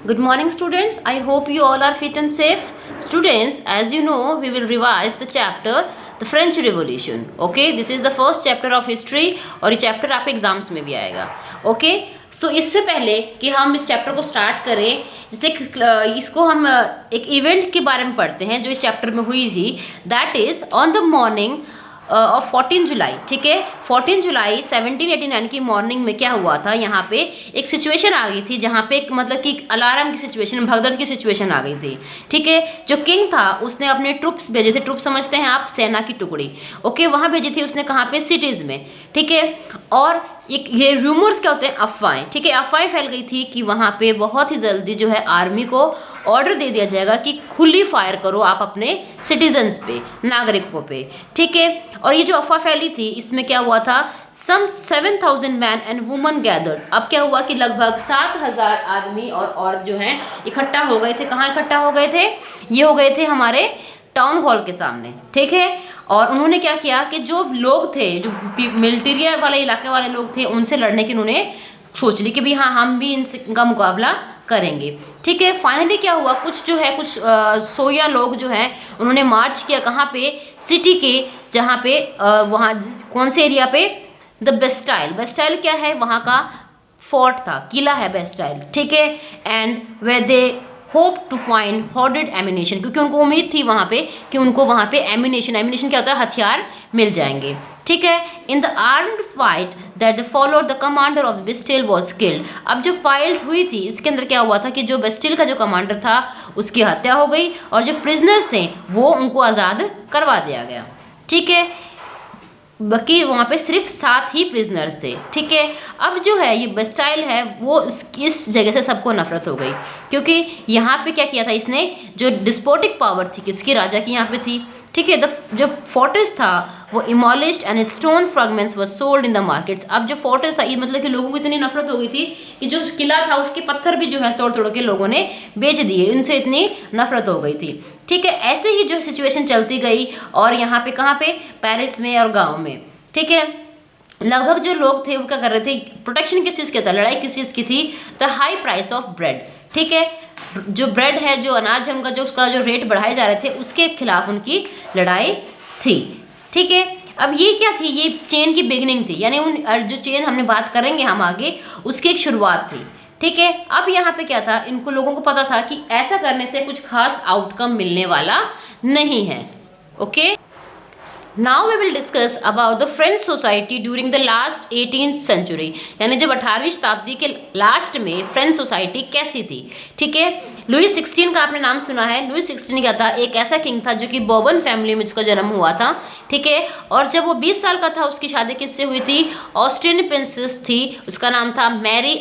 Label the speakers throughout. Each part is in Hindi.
Speaker 1: Good morning, students. I hope you all are fit and safe. Students, as you know, we will revise the chapter The French Revolution. Okay, this is the first chapter of history और ये chapter आपके एग्जाम्स में भी आएगा. Okay, so इससे पहले कि हम इस चैप्टर को स्टार्ट करें, जैसे इसको हम एक इवेंट के बारे में पढ़ते हैं जो इस चैप्टर में हुई थी. That is on the morning of 14 जुलाई. ठीक है, 14 जुलाई 1789 की मॉर्निंग में क्या हुआ था, यहाँ पे एक सिचुएशन आ गई थी जहाँ पे एक मतलब कि अलार्म की सिचुएशन, भगदड़ की सिचुएशन आ गई थी. ठीक है, जो किंग था उसने अपने ट्रुप्स भेजे थे. ट्रुप समझते हैं आप, सेना की टुकड़ी. ओके, वहाँ भेजी थी उसने. कहाँ पे? सिटीज़ में. ठीक है, और ये रूमर्स क्या होते हैं? अफवाहें. ठीक है, अफवाहें फैल गई थी कि वहाँ पे बहुत ही जल्दी जो है आर्मी को ऑर्डर दे दिया जाएगा कि खुली फायर करो आप अपने सिटीजन्स पे, नागरिकों पे. ठीक है, और ये जो अफवाह फैली थी इसमें क्या हुआ था, सम 7,000 मैन एंड वुमन गैदर्ड. अब क्या हुआ कि लगभग 7,000 आदमी और औरत जो हैं इकट्ठा हो गए थे. कहाँ इकट्ठा हो गए थे? ये हो गए थे हमारे टाउन हॉल के सामने. ठीक है, और उन्होंने क्या किया कि जो लोग थे, जो मिलिटेरिया वाले इलाके वाले लोग थे, उनसे लड़ने की उन्होंने सोच ली कि भी हाँ हम भी इनका मुकाबला करेंगे. ठीक है, फाइनली क्या हुआ, कुछ जो है कुछ 100 लोग जो है उन्होंने मार्च किया. कहाँ पे? सिटी के, जहाँ पे वहाँ कौन से एरिया पे? The Bastille. बेस्टाइल क्या है? वहाँ का फोर्ट था, किला है बेस्टाइल. ठीक है, and way they hope to find hoarded emanation, क्योंकि उनको उम्मीद थी वहाँ पे कि उनको वहाँ पे एमिनेशन क्या होता है, हथियार मिल जाएंगे. ठीक है, in the armed fight that followed the commander of Bastille was killed. अब जो फाइट हुई थी इसके अंदर क्या हुआ था कि जो बेस्टिल का जो कमांडर था उसकी हत्या हो गई और जो प्रिजनर्स थे वो उनको आज़ाद करवा दिया गया. ठीक है, बाकी वहाँ पे सिर्फ 7 ही प्रिजनर्स थे. ठीक है, अब जो है ये बेस्टाइल है वो इस जगह से सबको नफरत हो गई, क्योंकि यहाँ पे क्या किया था इसने, जो डिस्पोटिक पावर थी किसकी? राजा की यहाँ पे थी. ठीक है, जो फोर्ट्रेस था वो demolished and its stone fragments were sold in the markets. अब जो फोर्ट्रेस था ये मतलब कि लोगों को इतनी नफरत हो गई थी कि जो किला था उसके पत्थर भी जो है तोड़ तोड़ के लोगों ने बेच दिए. उनसे इतनी नफरत हो गई थी. ठीक है, ऐसे ही जो सिचुएशन चलती गई और यहाँ पे कहाँ पे? पेरिस में और गाँव में. ठीक है, लगभग जो लोग थे वो क्या कर रहे थे, प्रोटेक्शन किस चीज़ की था, लड़ाई किस चीज़ की थी? The high price of bread. ठीक है, जो ब्रेड है, जो अनाज है उनका, जो उसका जो रेट बढ़ाए जा रहे थे उसके खिलाफ उनकी लड़ाई थी. ठीक है, अब ये क्या थी, ये चेन की बिगिनिंग थी, यानी उन जो चेन हमने बात करेंगे हम आगे उसकी एक शुरुआत थी. ठीक है, अब यहाँ पे क्या था, इनको लोगों को पता था कि ऐसा करने से कुछ खास आउटकम मिलने वाला नहीं है. Okay, now we will discuss about the French society during the last 18th century, यानी जब 18वीं शताब्दी के लास्ट में फ्रेंच सोसाइटी कैसी थी. ठीक है, लुई 16 का आपने नाम सुना है. लुई 16 क्या था? एक ऐसा किंग था जो कि बourbon फैमिली में जिसका जन्म हुआ था. ठीक है, और जब वो 20 साल का था उसकी शादी किससे हुई थी? ऑस्ट्रियन प्रिंसेस थी, उसका नाम था मैरी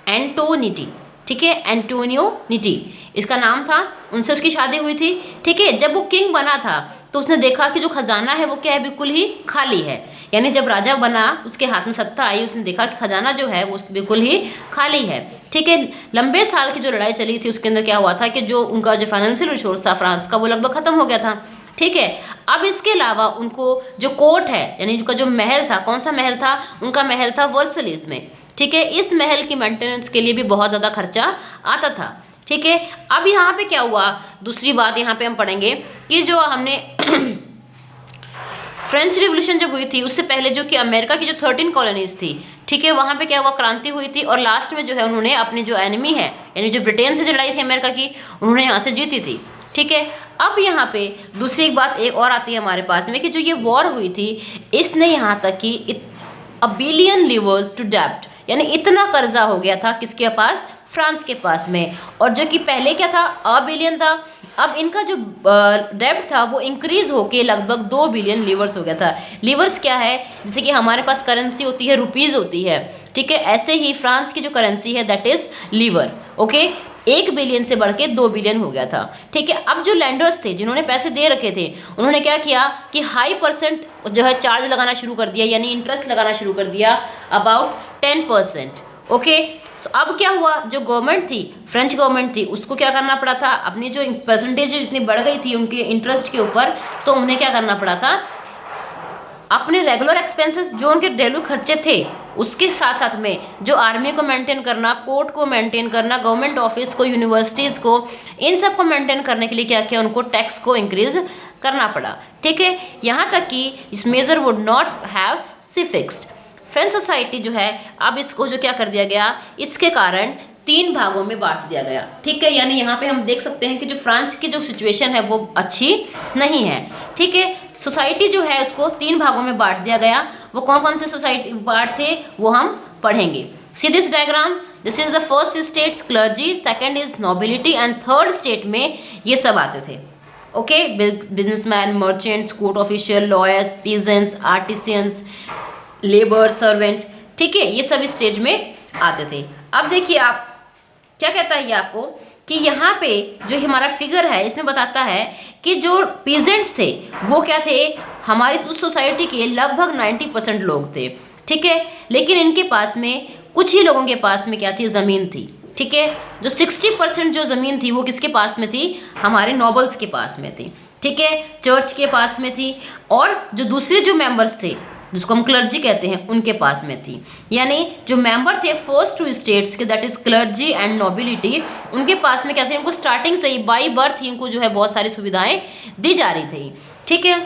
Speaker 1: एंटोनिटी. ठीक है, एंटोनियोनिटी इसका नाम था, उनसे उसकी शादी हुई थी. ठीक है, जब वो किंग बना था तो उसने देखा कि जो खजाना है वो क्या है, बिल्कुल ही खाली है. यानी जब राजा बना उसके हाथ में सत्ता आई, उसने देखा कि खजाना जो है वो बिल्कुल ही खाली है. ठीक है, लंबे साल की जो लड़ाई चली थी उसके अंदर क्या हुआ था कि जो उनका जो फाइनेंशियल रिसोर्स था फ्रांस का वो लगभग खत्म हो गया था. ठीक है, अब इसके अलावा उनको जो कोर्ट है, यानी उनका जो महल था, कौन सा महल था? उनका महल था वर्सलीज में. ठीक है, इस महल की मेंटेनेंस के लिए भी बहुत ज़्यादा खर्चा आता था. ठीक है, अब यहाँ पे क्या हुआ, दूसरी बात यहाँ पे हम पढ़ेंगे कि जो हमने फ्रेंच रिवॉल्यूशन जब हुई थी उससे पहले जो कि अमेरिका की जो 13 कॉलोनीज थी, ठीक है, वहाँ पे क्या हुआ, क्रांति हुई थी और लास्ट में जो है उन्होंने अपनी जो एनिमी है, यानी जो ब्रिटेन से जो लड़ाई थी अमेरिका की, उन्होंने यहाँ से जीती थी. ठीक है, अब यहाँ पे दूसरी बात एक और आती है हमारे पास में कि जो ये वॉर हुई थी इसने यहाँ तक कि $1 बिलियन टू डेब्ट, यानी इतना कर्जा हो गया था किसके पास? फ्रांस के पास में. और जो कि पहले क्या था, $1 बिलियन था, अब इनका जो डेब्ट था वो इंक्रीज होके लगभग $2 बिलियन लीवर्स हो गया था. लीवर्स क्या है? जैसे कि हमारे पास करेंसी होती है, रुपीज़ होती है. ठीक है, ऐसे ही फ्रांस की जो करेंसी है that is livre. Okay, 1 billion से बढ़ के 2 बिलियन हो गया था. ठीक है, अब जो लैंडर्स थे जिन्होंने पैसे दे रखे थे उन्होंने क्या किया कि हाई परसेंट जो है चार्ज लगाना शुरू कर दिया, यानी इंटरेस्ट लगाना शुरू कर दिया, अबाउट 10%. ओके, सो अब क्या हुआ, जो गवर्नमेंट थी, फ्रेंच गवर्नमेंट थी, उसको क्या करना पड़ा था, अपनी जो परसेंटेज इतनी बढ़ गई थी उनके इंटरेस्ट के ऊपर, तो उन्हें क्या करना पड़ा था, अपने रेगुलर एक्सपेंसेस जो उनके डेली खर्चे थे उसके साथ साथ में जो आर्मी को मेंटेन करना, कोर्ट को मेंटेन करना, गवर्नमेंट ऑफिस को, यूनिवर्सिटीज़ को, इन सब को मेंटेन करने के लिए क्या किया, उनको टैक्स को इंक्रीज करना पड़ा। ठीक है, यहाँ तक कि इस measure would not have see fixed. French society जो है अब इसको जो क्या कर दिया गया, इसके कारण 3 भागों में बांट दिया गया। ठीक है, यानी यहाँ पे हम देख सकते हैं कि जो फ्रांस की जो सिचुएशन है वो अच्छी नहीं है। ठीक है, सोसाइटी जो है उसको 3 भागों में बांट दिया गया। वो कौन कौन से सोसाइटी पार्ट थे वो हम पढ़ेंगे। See this diagram, this is the first state clergy, second is nobility and third state में ये सब आते थे। Okay, businessman, merchants, court official, lawyers, peasants, artisans, labour, servant. ठीक है, ये सब स्टेज में आते थे। अब देखिए आप क्या कहता है ये आपको कि यहाँ पे जो हमारा फिगर है इसमें बताता है कि जो पीजेंट्स थे वो क्या थे, हमारी उस सोसाइटी के लगभग 90% लोग थे। ठीक है, लेकिन इनके पास में कुछ ही लोगों के पास में क्या थी, ज़मीन थी। ठीक है, जो 60% जो ज़मीन थी वो किसके पास में थी, हमारे नोबल्स के पास में थी। ठीक है, चर्च के पास में थी, और जो दूसरे जो मेंबर्स थे जिसको हम क्लर्जी कहते हैं उनके पास में थी। यानी जो मेंबर थे फर्स्ट 2 स्टेट्स के, that is clergy and nobility, उनके पास में क्या थे, उनको स्टार्टिंग से ही बाई बर्थ ही उनको जो है बहुत सारी सुविधाएं दी जा रही थी। ठीक है,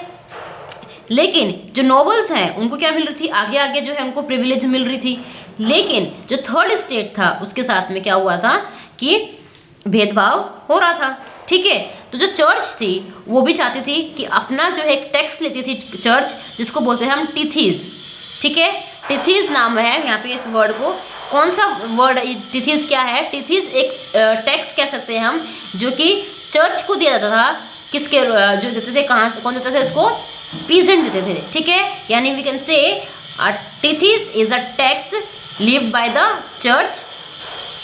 Speaker 1: लेकिन जो नोबल्स हैं उनको क्या मिल रही थी, आगे आगे जो है उनको प्रिविलेज मिल रही थी। लेकिन जो थर्ड स्टेट था उसके साथ में क्या हुआ था कि भेदभाव हो रहा था। ठीक है, तो जो चर्च थी वो भी चाहती थी कि अपना जो है एक टैक्स लेती थी चर्च, जिसको बोलते हैं हम टिथीज। ठीक है, टिथीज नाम है यहाँ पे इस वर्ड को, कौन सा वर्ड टिथीज क्या है, टिथीज एक टैक्स कह सकते हैं हम, जो कि चर्च को दिया जाता था। किसके जो देते थे, कहाँ से, कौन देता था इसको, पीजेंट देते थे। ठीक है, यानी we can say tithes is a tax levied by the church.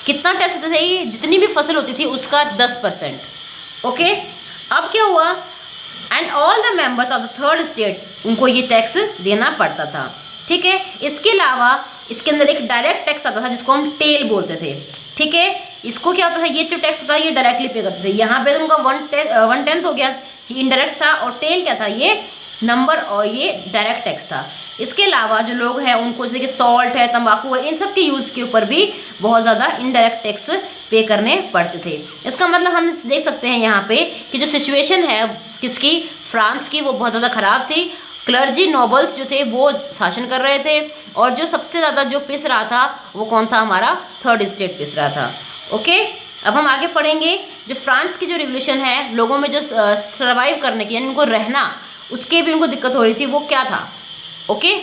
Speaker 1: कितना टैक्स देते थे ये, जितनी भी फसल होती थी उसका 10%। ओके, अब क्या हुआ, and all the members of the third state, उनको ये टैक्स देना पड़ता था। ठीक है, इसके अलावा इसके अंदर एक डायरेक्ट टैक्स आता था जिसको हम टेल बोलते थे। ठीक है, इसको क्या होता था, ये जो टैक्स था ये डायरेक्टली पे करते थे। यहाँ पे तो उनका 1/10 हो गया, ये इनडायरेक्ट था, और टेल क्या था, ये नंबर, और ये डायरेक्ट टैक्स था। इसके अलावा जो लोग हैं उनको जैसे कि सॉल्ट है, तंबाकू है, इन सब के यूज़ के ऊपर भी बहुत ज़्यादा इनडायरेक्ट टैक्स पे करने पड़ते थे। इसका मतलब हम देख सकते हैं यहाँ पे कि जो सिचुएशन है किसकी, फ्रांस की, वो बहुत ज़्यादा ख़राब थी। क्लर्जी नोबल्स जो थे वो शासन कर रहे थे, और जो सबसे ज़्यादा जो पिस रहा था वो कौन था, हमारा थर्ड स्टेट पिस रहा था। ओके, अब हम आगे पढ़ेंगे जो फ्रांस की जो रिवोल्यूशन है, लोगों में जो सर्वाइव करने की, यानी उनको रहना, उसके भी उनको दिक्कत हो रही थी, वो क्या था। ओके।